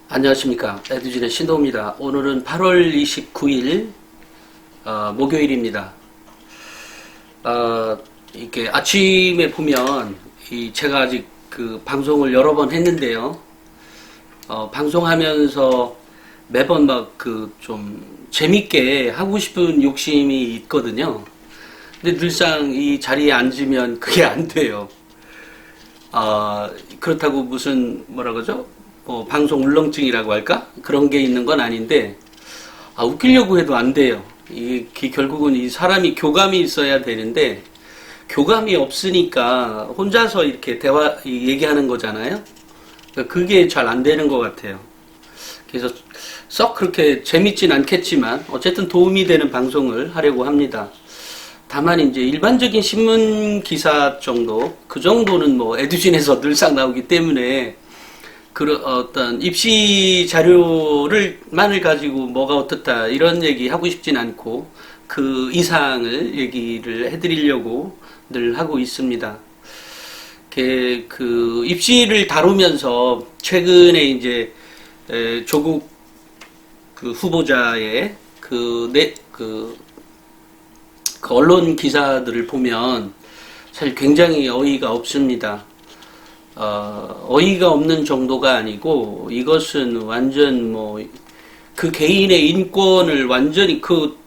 안녕하십니까. 에듀진의 신도입니다. 오늘은 8월 29일 목요일입니다. 이렇게 아침에 보면 제가 아직 그 방송을 여러 번 했는데요. 방송하면서 매번 막 그 좀 재밌게 하고 싶은 욕심이 있거든요. 근데 늘상 이 자리에 앉으면 그게 안 돼요. 그렇다고 무슨 뭐라 그러죠? 방송 울렁증이라고 할까? 그런 게 있는 건 아닌데, 웃기려고 해도 안 돼요. 결국은 이 사람이 교감이 있어야 되는데, 교감이 없으니까 혼자서 이렇게 얘기하는 거잖아요? 그러니까 그게 잘 안 되는 것 같아요. 그래서 썩 그렇게 재밌진 않겠지만, 어쨌든 도움이 되는 방송을 하려고 합니다. 다만 이제 일반적인 신문 기사 정도, 그 정도는 뭐 에듀진에서 늘상 나오기 때문에, 어떤 입시 자료만을 가지고 뭐가 어떻다 이런 얘기 하고 싶진 않고 그 이상을 얘기를 해드리려고 늘 하고 있습니다. 그 입시를 다루면서 최근에 이제 조국 그 후보자의 그 언론 기사들을 보면 사실 굉장히 어이가 없습니다. 어이가 없는 정도가 아니고 이것은 완전 그 개인의 인권을 완전히 그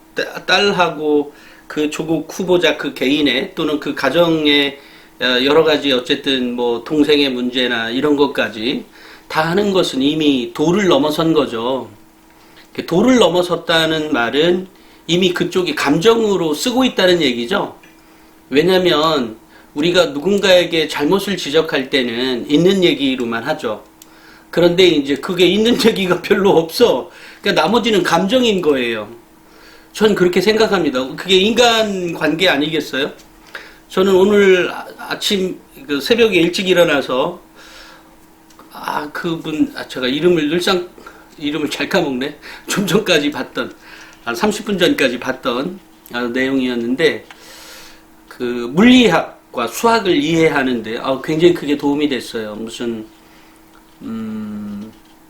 딸하고 그 조국 후보자 그 개인의 또는 그 가정의 여러 가지 어쨌든 동생의 문제나 이런 것까지 다 하는 것은 이미 도를 넘어선 거죠. 도를 넘어섰다는 말은 이미 그쪽이 감정으로 쓰고 있다는 얘기죠. 왜냐면 우리가 누군가에게 잘못을 지적할 때는 있는 얘기로만 하죠. 그런데 이제 그게 있는 얘기가 별로 없어. 그러니까 나머지는 감정인 거예요. 전 그렇게 생각합니다. 그게 인간 관계 아니겠어요? 저는 오늘 아침 새벽에 일찍 일어나서 제가 이름을 잘 까먹네. 좀 전까지 봤던 한 30분 전까지 봤던 내용이었는데 그 물리학과 수학을 이해하는데 굉장히 크게 도움이 됐어요. 무슨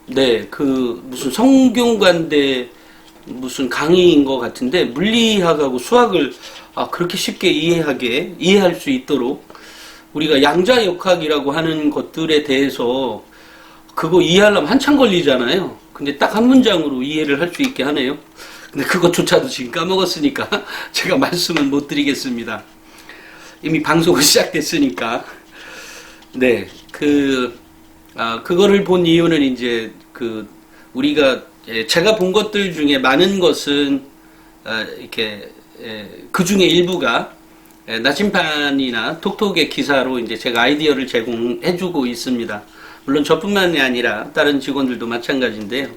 무슨 성균관대 무슨 강의인 것 같은데 물리학하고 수학을 그렇게 쉽게 이해할 수 있도록 우리가 양자역학이라고 하는 것들에 대해서 그거 이해하려면 한참 걸리잖아요. 근데 딱 한 문장으로 이해를 할 수 있게 하네요. 근데 그것조차도 지금 까먹었으니까 제가 말씀은 못 드리겠습니다. 이미 방송이 시작됐으니까. 네, 그거를 본 이유는 이제 제가 본 것들 중에 많은 것은 그 중에 일부가 나침판이나 톡톡의 기사로 이제 제가 아이디어를 제공해주고 있습니다. 물론 저뿐만이 아니라 다른 직원들도 마찬가지인데요.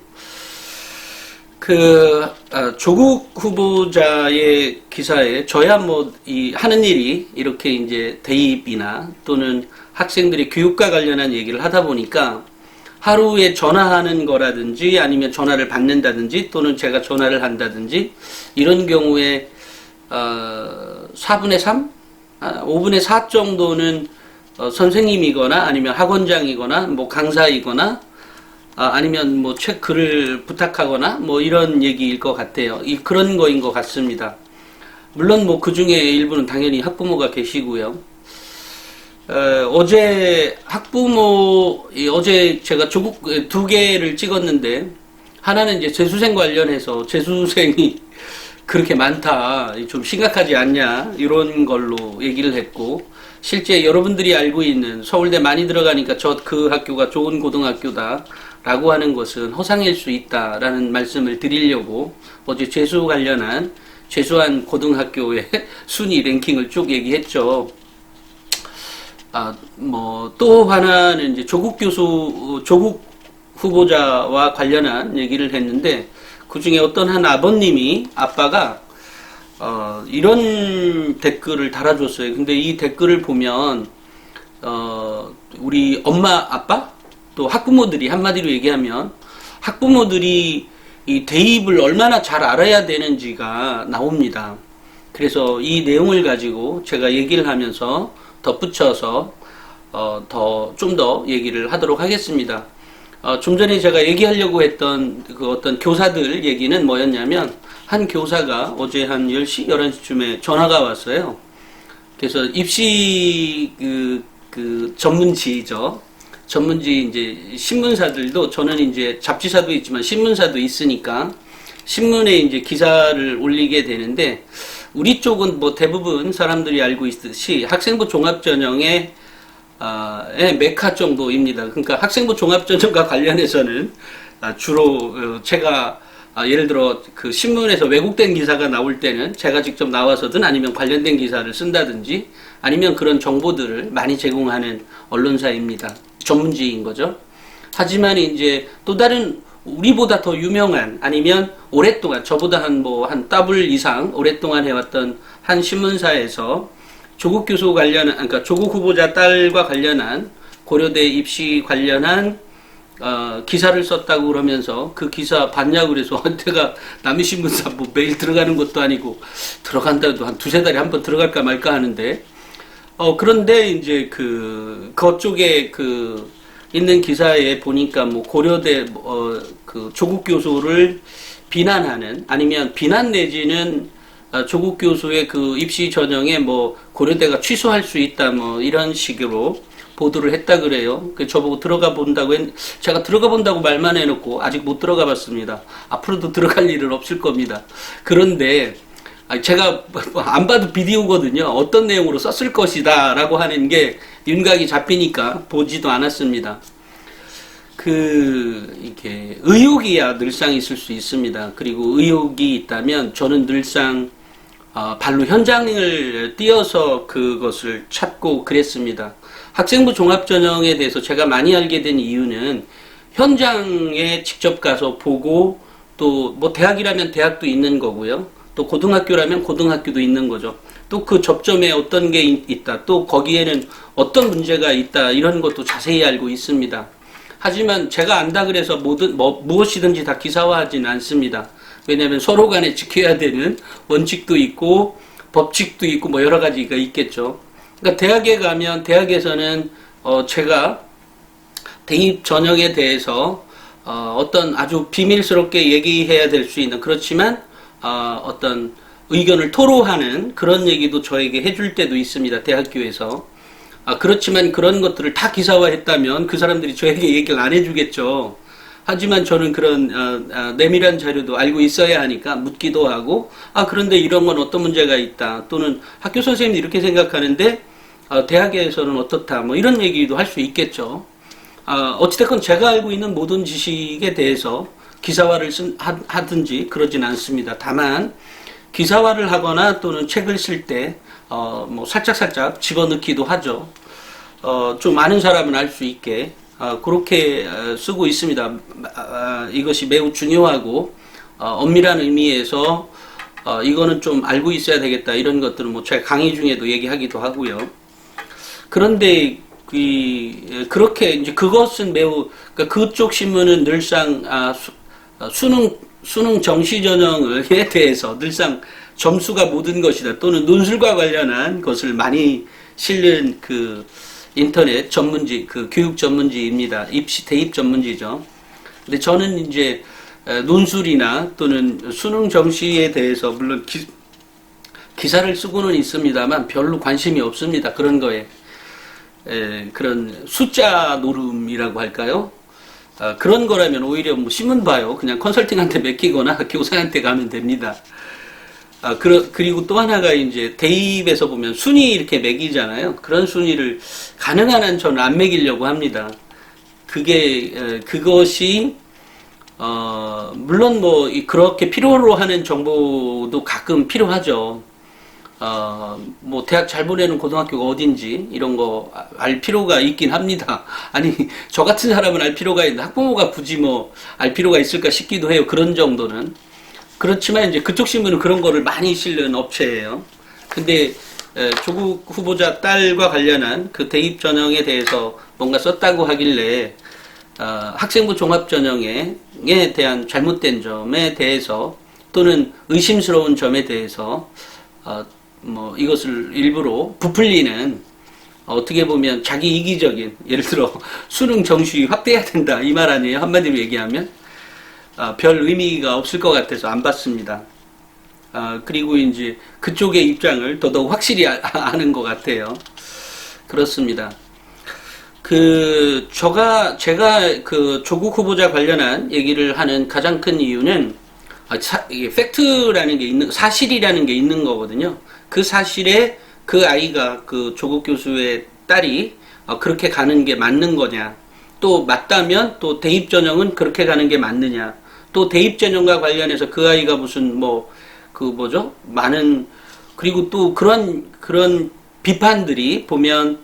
조국 후보자의 기사에 저야 하는 일이 이렇게 이제 대입이나 또는 학생들의 교육과 관련한 얘기를 하다 보니까 하루에 전화하는 거라든지 아니면 전화를 받는다든지 또는 제가 전화를 한다든지 이런 경우에 4분의 3? 5분의 4 정도는 선생님이거나 아니면 학원장이거나 강사이거나 아니면 책 글을 부탁하거나 이런 얘기일 것 같아요. 그런 거인 것 같습니다. 물론 그 중에 일부는 당연히 학부모가 계시고요. 어제 제가 조국 2개를 찍었는데 하나는 이제 재수생 관련해서 재수생이 그렇게 많다, 좀 심각하지 않냐 이런 걸로 얘기를 했고, 실제 여러분들이 알고 있는 서울대 많이 들어가니까 그 학교가 좋은 고등학교다 라고 하는 것은 허상일 수 있다라는 말씀을 드리려고 어제 재수한 고등학교의 순위 랭킹을 쭉 얘기했죠. 또 하나는 이제 조국 후보자와 관련한 얘기를 했는데, 그 중에 어떤 한 아빠가 이런 댓글을 달아줬어요. 근데 이 댓글을 보면 우리 엄마, 아빠, 또 학부모들이 한마디로 얘기하면 학부모들이 이 대입을 얼마나 잘 알아야 되는지가 나옵니다. 그래서 이 내용을 가지고 제가 얘기를 하면서 덧붙여서 좀 더 얘기를 하도록 하겠습니다. 좀 전에 제가 얘기하려고 했던 그 어떤 교사들 얘기는 뭐였냐면, 한 교사가 어제 한 10시, 11시쯤에 전화가 왔어요. 그래서 입시 그 전문지죠. 전문지 이제 신문사들도, 저는 이제 잡지사도 있지만 신문사도 있으니까 신문에 이제 기사를 올리게 되는데, 우리 쪽은 뭐 대부분 사람들이 알고 있듯이 학생부 종합전형의 메카 정도입니다. 그러니까 학생부 종합전형과 관련해서는 주로 제가 예를 들어 그 신문에서 왜곡된 기사가 나올 때는 제가 직접 나와서든 아니면 관련된 기사를 쓴다든지 아니면 그런 정보들을 많이 제공하는 언론사입니다. 전문지인 거죠. 하지만 이제 또 다른 우리보다 더 유명한, 아니면 오랫동안 저보다 한 더블 이상 오랫동안 해왔던 한 신문사에서 조국 교수 관련한, 그러니까 조국 후보자 딸과 관련한 고려대 입시 관련한 기사를 썼다고 그러면서, 그 기사 봤냐고 그래서 내가 남의 신문사 뭐 매일 들어가는 것도 아니고 들어간다도 한 두세 달에 한 번 들어갈까 말까 하는데, 그런데 이제 그쪽에 있는 기사에 보니까 뭐 고려대 그 조국 교수를 비난하는, 아니면 비난 내지는 조국 교수의 그 입시 전형에 뭐 고려대가 취소할 수 있다 뭐 이런 식으로 보도를 했다 그래요. 저보고 들어가 본다고 제가 들어가 본다고 말만 해놓고 아직 못 들어가 봤습니다. 앞으로도 들어갈 일은 없을 겁니다. 그런데 제가 안 봐도 비디오거든요. 어떤 내용으로 썼을 것이다 라고 하는 게 윤곽이 잡히니까 보지도 않았습니다. 이게 의혹이야 늘상 있을 수 있습니다. 그리고 의혹이 있다면 저는 늘상 발로 현장을 뛰어서 그것을 찾고 그랬습니다. 학생부 종합전형에 대해서 제가 많이 알게 된 이유는 현장에 직접 가서 보고, 또 뭐 대학이라면 대학도 있는 거고요. 또 고등학교라면 고등학교도 있는 거죠. 또 그 접점에 어떤 게 있다, 또 거기에는 어떤 문제가 있다, 이런 것도 자세히 알고 있습니다. 하지만 제가 안다 그래서 무엇이든지 다 기사화하지는 않습니다. 왜냐하면 서로 간에 지켜야 되는 원칙도 있고 법칙도 있고 뭐 여러 가지가 있겠죠. 그러니까 대학에 가면 대학에서는 제가 대입 전형에 대해서 어떤 아주 비밀스럽게 얘기해야 될 수 있는, 그렇지만 어떤 의견을 토로하는 그런 얘기도 저에게 해줄 때도 있습니다. 대학교에서. 그렇지만 그런 것들을 다 기사화했다면 그 사람들이 저에게 얘기를 안 해주겠죠. 하지만 저는 그런 내밀한 자료도 알고 있어야 하니까 묻기도 하고, 그런데 이런 건 어떤 문제가 있다, 또는 학교 선생님이 이렇게 생각하는데 대학에서는 어떻다, 뭐 이런 얘기도 할 수 있겠죠. 어찌됐건 제가 알고 있는 모든 지식에 대해서 기사화를 하든지 그러진 않습니다. 다만 기사화를 하거나 또는 책을 쓸 때 뭐 살짝 집어넣기도 하죠. 좀 많은 사람은 알 수 있게 그렇게 쓰고 있습니다. 이것이 매우 중요하고 엄밀한 의미에서 이거는 좀 알고 있어야 되겠다, 이런 것들은 뭐 제가 강의 중에도 얘기하기도 하고요. 그런데 그렇게 이제 그것은 매우, 그러니까 그쪽 신문은 늘상 수능 정시 전형에 대해서 늘상 점수가 모든 것이다, 또는 논술과 관련한 것을 많이 실는 인터넷 전문지, 교육 전문지입니다. 대입 전문지죠. 근데 저는 이제 논술이나 또는 수능 정시에 대해서 물론 기사를 쓰고는 있습니다만 별로 관심이 없습니다. 그런 거에. 그런 숫자 노름이라고 할까요? 그런 거라면 오히려 뭐 신문 봐요. 그냥 컨설팅한테 맡기거나 교사한테 가면 됩니다. 그리고 또 하나가 이제 대입에서 보면 순위 이렇게 매기잖아요. 그런 순위를 가능한 한 저는 안 매기려고 합니다. 그것이 물론 뭐 그렇게 필요로 하는 정보도 가끔 필요하죠. 뭐 대학 잘 보내는 고등학교가 어딘지 이런 거 알 필요가 있긴 합니다. 아니 저 같은 사람은 알 필요가 있는데 학부모가 굳이 뭐 알 필요가 있을까 싶기도 해요. 그런 정도는. 그렇지만 이제 그쪽 신문은 그런 거를 많이 실는 업체예요. 근데 조국 후보자 딸과 관련한 그 대입 전형에 대해서 뭔가 썼다고 하길래 학생부 종합 전형에 대한 잘못된 점에 대해서 또는 의심스러운 점에 대해서 뭐 이것을 일부러 부풀리는 어떻게 보면 자기 이기적인, 예를 들어 수능 정시 확대해야 된다 이 말 아니에요? 한마디로 얘기하면 별 의미가 없을 것 같아서 안 받습니다. 그리고 이제 그쪽의 입장을 더더욱 확실히 아는 것 같아요. 그렇습니다. 제가 그 조국 후보자 관련한 얘기를 하는 가장 큰 이유는 이게 팩트라는 게 사실이라는 게 있는 거거든요. 그 사실에 그 아이가 그 조국 교수의 딸이 그렇게 가는 게 맞는 거냐. 또 맞다면 또 대입 전형은 그렇게 가는 게 맞느냐. 또 대입 전형과 관련해서 그 아이가 무슨 많은 그리고 또 그런 비판들이 보면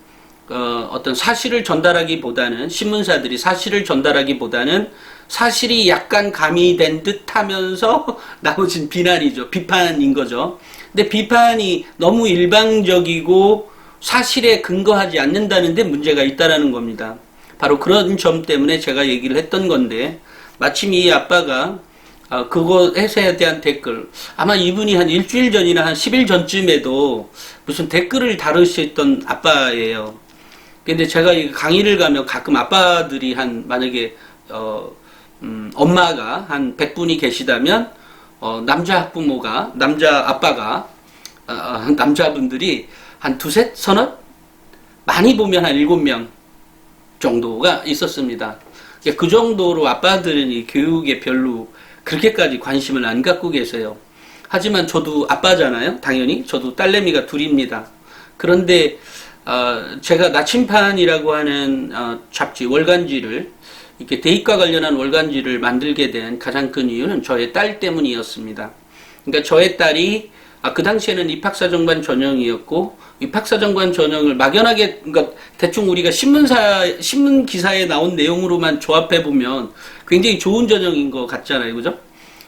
어떤 사실을 전달하기보다는 신문사들이 사실을 전달하기보다는 사실이 약간 가미된 듯 하면서 나머진 비판인 거죠. 근데 비판이 너무 일방적이고 사실에 근거하지 않는다는 데 문제가 있다라는 겁니다. 바로 그런 점 때문에 제가 얘기를 했던 건데, 마침 이 아빠가 그것에 대한 댓글, 아마 이분이 한 일주일 전이나 한 10일 전쯤에도 무슨 댓글을 다루셨던 아빠예요. 근데 제가 이 강의를 가면 가끔 아빠들이 만약에 엄마가 한 100분이 계시다면 남자 아빠가 남자분들이 한 두셋 서너, 많이 보면 한 7명 정도가 있었습니다. 그 정도로 아빠들은 이 교육에 별로 그렇게까지 관심을 안 갖고 계세요. 하지만 저도 아빠잖아요. 당연히 저도 딸내미가 둘입니다. 그런데 제가 나침판이라고 하는 잡지, 월간지를 이렇게 대입과 관련한 월간지를 만들게 된 가장 큰 이유는 저의 딸 때문이었습니다. 그러니까 저의 딸이 그 당시에는 입학사정관 전형이었고, 입학사정관 전형을 막연하게, 그러니까 대충 우리가 신문 기사에 나온 내용으로만 조합해 보면 굉장히 좋은 전형인 것 같잖아요, 그죠?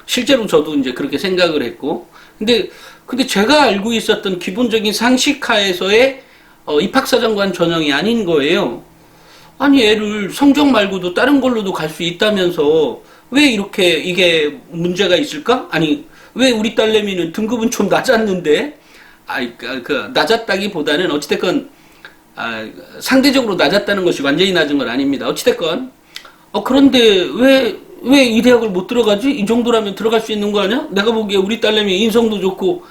실제로 저도 이제 그렇게 생각을 했고, 근데 제가 알고 있었던 기본적인 상식하에서의 입학사정관 전형이 아닌 거예요. 아니, 애를 성적 말고도 다른 걸로도 갈 수 있다면서 왜 이렇게 이게 문제가 있을까? 아니, 왜 우리 딸내미는 등급은 좀 낮았는데, 낮았다기보다는 어찌됐건 상대적으로 낮았다는 것이 완전히 낮은 건 아닙니다. 어찌됐건 그런데 왜 이 대학을 못 들어가지? 이 정도라면 들어갈 수 있는 거 아니야? 내가 보기에 우리 딸내미 인성도 좋고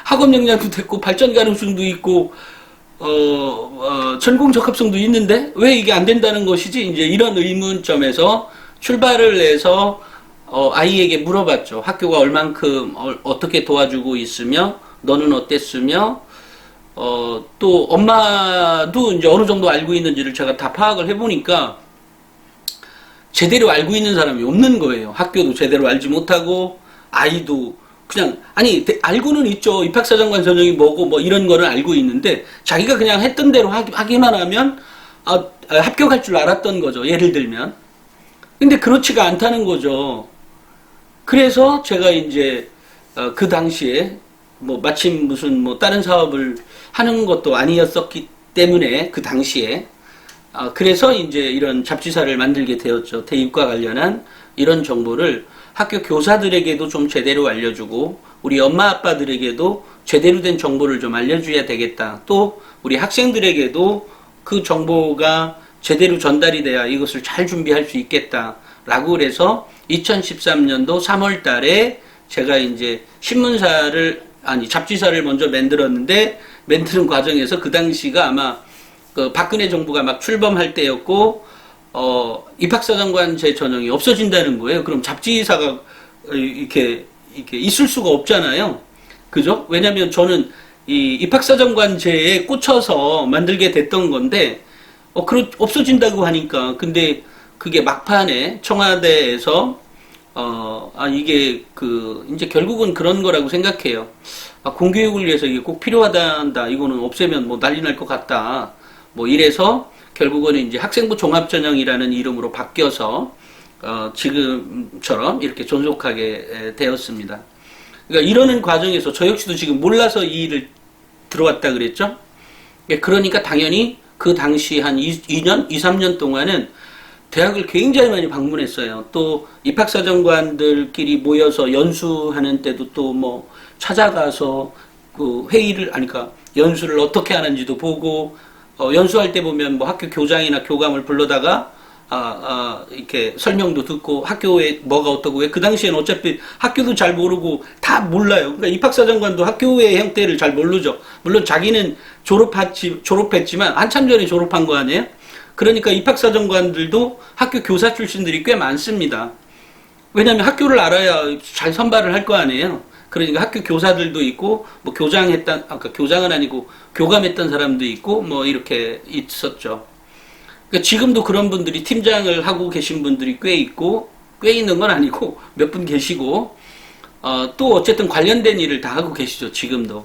학업 역량도 됐고 발전 가능성도 있고 전공 적합성도 있는데 왜 이게 안 된다는 것이지? 이제 이런 의문점에서 출발을 해서 아이에게 물어봤죠. 학교가 얼만큼 어떻게 도와주고 있으며 너는 어땠으며 또 엄마도 이제 어느 정도 알고 있는지를 제가 다 파악을 해보니까 제대로 알고 있는 사람이 없는 거예요. 학교도 제대로 알지 못하고 아이도 그냥 알고는 있죠. 입학사정관 전형이 뭐고 뭐 이런 거는 알고 있는데 자기가 그냥 했던 대로 하기만 하면 합격할 줄 알았던 거죠. 예를 들면. 근데 그렇지가 않다는 거죠. 그래서 제가 이제 그 당시에 마침 무슨 다른 사업을 하는 것도 아니었었기 때문에 그 당시에 그래서 이제 이런 잡지사를 만들게 되었죠. 대입과 관련한 이런 정보를 학교 교사들에게도 좀 제대로 알려주고 우리 엄마 아빠들에게도 제대로 된 정보를 좀 알려줘야 되겠다. 또 우리 학생들에게도 그 정보가 제대로 전달이 돼야 이것을 잘 준비할 수 있겠다라고 그래서 2013년도 3월 달에 제가 이제 잡지사를 먼저 만들었는데 만드는 과정에서 그 당시가 아마 박근혜 정부가 막 출범할 때였고 입학사정관제 전형이 없어진다는 거예요. 그럼 잡지사가 이렇게 있을 수가 없잖아요. 그죠? 왜냐면 저는 이 입학사정관제에 꽂혀서 만들게 됐던 건데 없어진다고 하니까 근데 그게 막판에 청와대에서 이게 이제 결국은 그런 거라고 생각해요. 공교육을 위해서 이게 꼭 필요하다. 이거는 없애면 난리 날 것 같다. 이래서 결국은 이제 학생부 종합전형이라는 이름으로 바뀌어서 지금처럼 이렇게 존속하게 되었습니다. 그러니까 이러는 과정에서 저 역시도 지금 몰라서 이 일을 들어왔다 그랬죠. 그러니까 당연히 그 당시 한 2년, 2, 3년 동안은 대학을 굉장히 많이 방문했어요. 또 입학사정관들끼리 모여서 연수하는 때도 또 찾아가서 그 회의를 그러니까 연수를 어떻게 하는지도 보고 연수할 때 보면 뭐 학교 교장이나 교감을 불러다가 이렇게 설명도 듣고 학교에 뭐가 어떻고, 왜 그 당시에는 어차피 학교도 잘 모르고 다 몰라요. 그러니까 입학사정관도 학교의 형태를 잘 모르죠. 물론 자기는 졸업했지만 한참 전에 졸업한 거 아니에요? 그러니까 입학사정관들도 학교 교사 출신들이 꽤 많습니다. 왜냐하면 학교를 알아야 잘 선발을 할 거 아니에요. 그러니까 학교 교사들도 있고, 뭐 교장은 아니고 교감했던 사람도 있고, 뭐 이렇게 있었죠. 그러니까 지금도 그런 분들이 팀장을 하고 계신 분들이 꽤 있고, 꽤 있는 건 아니고 몇 분 계시고, 또 어쨌든 관련된 일을 다 하고 계시죠, 지금도.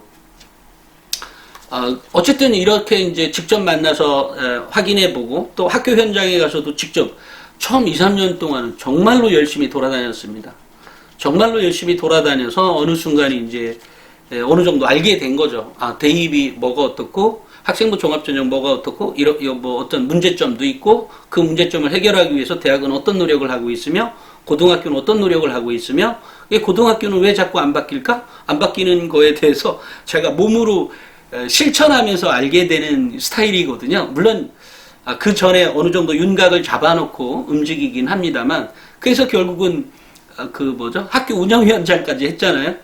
어쨌든 이렇게 이제 직접 만나서 확인해보고, 또 학교 현장에 가서도 직접 처음 2, 3년 동안은 정말로 열심히 돌아다녔습니다. 정말로 열심히 돌아다녀서 어느 순간 이제 어느 정도 알게 된 거죠. 대입이 뭐가 어떻고, 학생부 종합전형 뭐가 어떻고, 뭐 어떤 문제점도 있고, 그 문제점을 해결하기 위해서 대학은 어떤 노력을 하고 있으며, 고등학교는 어떤 노력을 하고 있으며, 고등학교는 왜 자꾸 안 바뀔까? 안 바뀌는 거에 대해서 제가 몸으로 실천하면서 알게 되는 스타일이거든요. 물론 그 전에 어느 정도 윤곽을 잡아놓고 움직이긴 합니다만, 그래서 결국은 학교 운영위원장까지 했잖아요.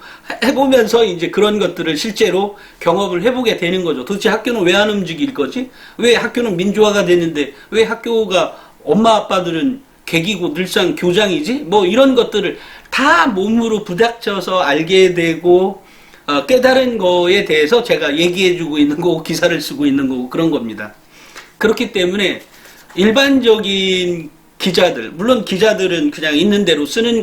해보면서 이제 그런 것들을 실제로 경험을 해보게 되는 거죠. 도대체 학교는 왜 안 움직일 거지? 왜 학교는 민주화가 됐는데 왜 학교가 엄마 아빠들은 객이고 늘상 교장이지? 뭐 이런 것들을 다 몸으로 부닥쳐서 알게 되고, 깨달은 거에 대해서 제가 얘기해주고 있는 거고, 기사를 쓰고 있는 거고, 그런 겁니다. 그렇기 때문에 일반적인 기자들, 물론 기자들은 그냥 있는 대로 쓰는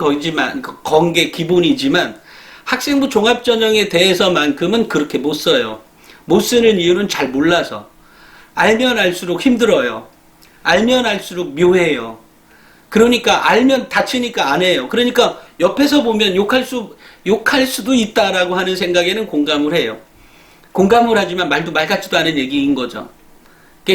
게 기본이지만, 학생부 종합전형에 대해서만큼은 그렇게 못 써요. 못 쓰는 이유는 잘 몰라서. 알면 알수록 힘들어요. 알면 알수록 묘해요. 그러니까 알면 다치니까 안 해요. 그러니까 옆에서 보면 욕할 수도 있다라고 하는 생각에는 공감을 해요. 공감을 하지만 말도 말 같지도 않은 얘기인 거죠.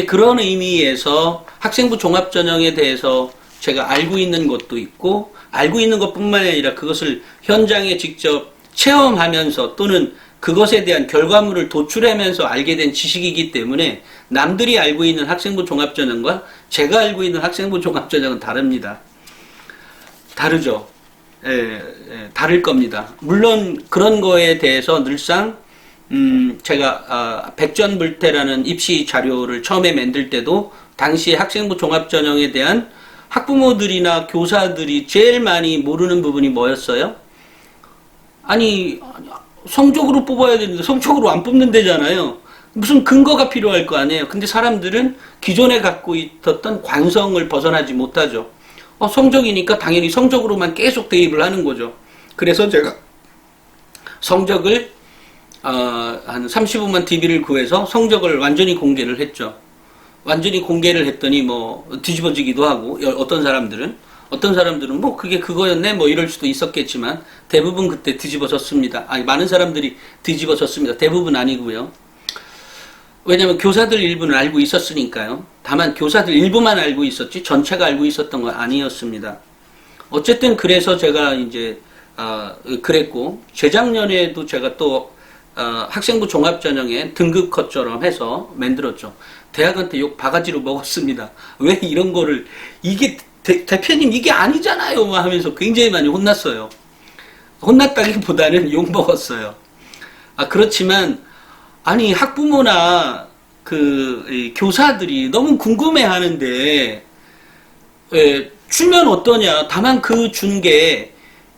그런 의미에서 학생부 종합전형에 대해서 제가 알고 있는 것도 있고, 알고 있는 것뿐만 아니라 그것을 현장에 직접 체험하면서 또는 그것에 대한 결과물을 도출하면서 알게 된 지식이기 때문에 남들이 알고 있는 학생부 종합전형과 제가 알고 있는 학생부 종합전형은 다릅니다. 다르죠. 다를 겁니다. 물론 그런 거에 대해서 늘상 제가 백전불태라는 입시 자료를 처음에 만들 때도 당시 학생부 종합전형에 대한 학부모들이나 교사들이 제일 많이 모르는 부분이 뭐였어요? 아니, 성적으로 뽑아야 되는데 성적으로 안 뽑는다잖아요. 무슨 근거가 필요할 거 아니에요. 근데 사람들은 기존에 갖고 있었던 관성을 벗어나지 못하죠. 성적이니까 당연히 성적으로만 계속 대입을 하는 거죠. 그래서 제가 성적을 한 35만 TV를 구해서 성적을 완전히 공개를 했죠. 완전히 공개를 했더니 뭐 뒤집어지기도 하고, 어떤 사람들은 뭐 그게 그거였네 뭐 이럴 수도 있었겠지만 대부분 그때 뒤집어졌습니다. 많은 사람들이 뒤집어졌습니다. 대부분 아니고요. 왜냐하면 교사들 일부는 알고 있었으니까요. 다만 교사들 일부만 알고 있었지 전체가 알고 있었던 건 아니었습니다. 어쨌든 그래서 제가 이제 그랬고, 재작년에도 제가 또 학생부 종합전형에 등급 컷처럼 해서 만들었죠. 대학한테 욕 바가지로 먹었습니다. 왜 이런 거를, 이게 대표님 이게 아니잖아요 하면서 굉장히 많이 혼났어요. 혼났다기보다는 욕 먹었어요. 그렇지만 아니 학부모나 교사들이 너무 궁금해 하는데 주면 어떠냐. 다만 그 준 게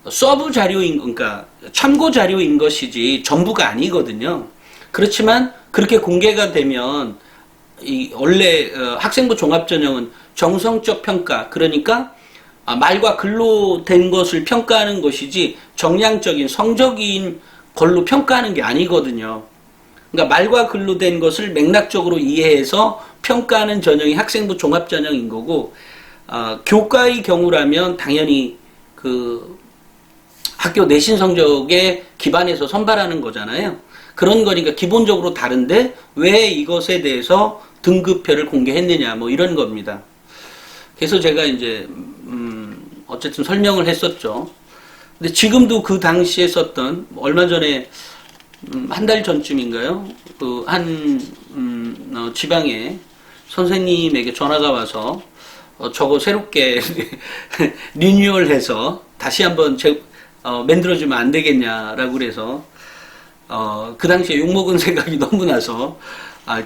서브 자료인, 그러니까 참고 자료인 것이지 전부가 아니거든요. 그렇지만 그렇게 공개가 되면 원래 학생부 종합전형은 정성적 평가, 그러니까 말과 글로 된 것을 평가하는 것이지 정량적인 성적인 걸로 평가하는 게 아니거든요. 그러니까 말과 글로 된 것을 맥락적으로 이해해서 평가하는 전형이 학생부 종합전형인 거고, 교과의 경우라면 당연히 학교 내신 성적에 기반해서 선발하는 거잖아요. 그런 거니까 기본적으로 다른데 왜 이것에 대해서 등급표를 공개했느냐 뭐 이런 겁니다. 그래서 제가 이제 어쨌든 설명을 했었죠. 근데 지금도 그 당시에 썼던, 얼마 전에 한 달 전쯤인가요? 지방에 선생님에게 전화가 와서 저거 새롭게 리뉴얼해서 다시 한번 만들어주면 안 되겠냐라고 그래서 그 당시에 욕먹은 생각이 너무 나서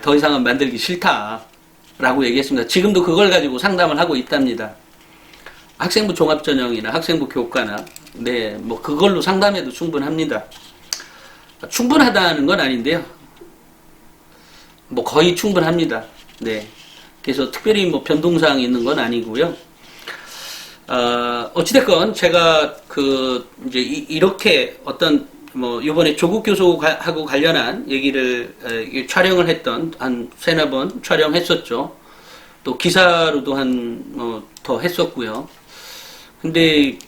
더 이상은 만들기 싫다라고 얘기했습니다. 지금도 그걸 가지고 상담을 하고 있답니다. 학생부 종합전형이나 학생부 교과나 네, 뭐 그걸로 상담해도 충분합니다. 충분하다는 건 아닌데요. 뭐 거의 충분합니다. 네. 그래서 특별히 뭐 변동사항이 있는 건 아니고요. 어찌됐건 제가 이제 이렇게 어떤 뭐 이번에 조국 교수하고 관련한 얘기를 촬영을 했던 한 세네 번 촬영했었죠. 또 기사로도 더 했었고요. 근데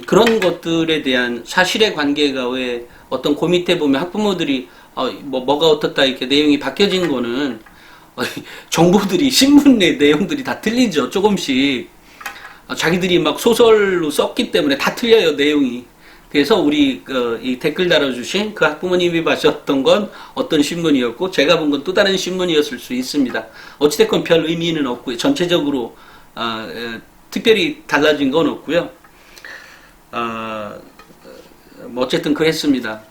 그런 것들에 대한 사실의 관계가 왜 어떤 그 밑에 보면 학부모들이 뭐가 어떻다 이렇게 내용이 바뀌어진 거는 정보들이 신문 내 내용들이 다 틀리죠. 조금씩 자기들이 막 소설로 썼기 때문에 다 틀려요, 내용이. 그래서 우리 이 댓글 달아주신 그 학부모님이 보셨던 건 어떤 신문이었고 제가 본 건 또 다른 신문이었을 수 있습니다. 어찌됐건 별 의미는 없고요. 전체적으로 특별히 달라진 건 없고요. 뭐 어쨌든 그랬습니다.